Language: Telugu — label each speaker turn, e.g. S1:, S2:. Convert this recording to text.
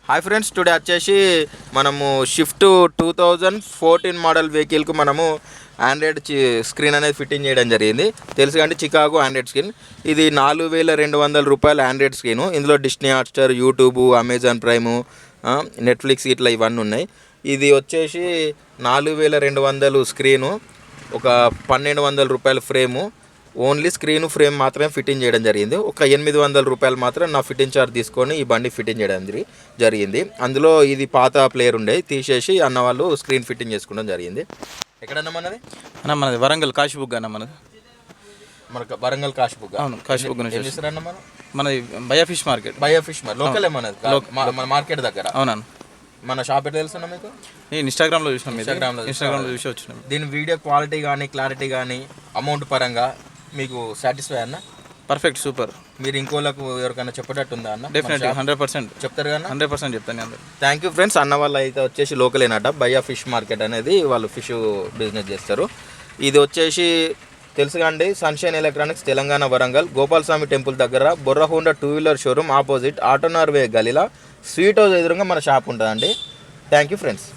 S1: హాయ్ ఫ్రెండ్స్, టుడే వచ్చేసి మనము షిఫ్ట్ 2014 మోడల్ వెహికల్కు మనము ఆండ్రాయిడ్ స్క్రీన్ అనేది ఫిట్టింగ్ చేయడం జరిగింది. తెలుసు కండి, చికాగో ఆండ్రాయిడ్ స్క్రీన్. ఇది 4200 రూపాయల ఆండ్రాయిడ్ స్క్రీను. ఇందులో Disney Hotstar, YouTube, Amazon Prime, Netflix ఇట్లా ఇవన్నీ ఉన్నాయి. ఇది వచ్చేసి 4200 స్క్రీను, ఒక 1200 రూపాయల ఫ్రేము. ఓన్లీ స్క్రీన్ ఫ్రేమ్ మాత్రమే ఫిట్టింగ్ చేయడం జరిగింది. ఒక 800 రూపాయలు మాత్రం నా ఫిట్టింగ్ ఛార్జ్ తీసుకొని ఈ బండి ఫిట్టింగ్ చేయడం జరిగింది. అందులో ఇది పాత ప్లేయర్ ఉండే తీసేసి అన్న వాళ్ళు స్క్రీన్ ఫిట్టింగ్ చేసుకోవడం జరిగింది. ఎక్కడన్నా మనది
S2: మనది వరంగల్ కాశీబుగ్ అన్న మనది.
S1: మనకు వరంగల్ కాశీబుగ్.
S2: అవును, కాశీబుగ్ నుంచి
S1: అన్న
S2: మనది బయా ఫిష్ మార్కెట్.
S1: లోకలే మనది, మన మార్కెట్ దగ్గర.
S2: అవునా,
S1: మన షాప్ ఎట్లా తెలుసున్నా మీకు?
S2: నేను ఇన్స్టాగ్రామ్లో చూసినాం. ఇన్స్టాగ్రామ్లో చూసి వచ్చినాం.
S1: దీని వీడియో క్వాలిటీ కానీ క్లారిటీ కానీ అమౌంట్ పరంగా మీకు సాటిస్ఫై అన్న?
S2: Perfect, super.
S1: మీరు ఇంకోళ్ళకు ఎవరికైనా చెప్పేటట్టు ఉందా అన్న?
S2: డెఫినెట్గా 100%
S1: చెప్తారు కదా?
S2: 100% చెప్తాను అందరు.
S1: Thank you friends. అన్న వాళ్ళు అయితే వచ్చేసి లోకలేనట, బయ్యా ఫిష్ మార్కెట్ అనేది వాళ్ళు ఫిష్ బిజినెస్ చేస్తారు. ఇది వచ్చేసి తెలుసుగా అండి, sunshine electronics, Telangana, Warangal, Gopalaswamy temple దగ్గర, బొర్రా హోండా 2-వీలర్ షోరూమ్ ఆపోజిట్ ఆటోనార్ వే గలీలా స్వీట్ హౌస్ ఎదురుగా మన షాప్ ఉంటుందండి. Thank you friends.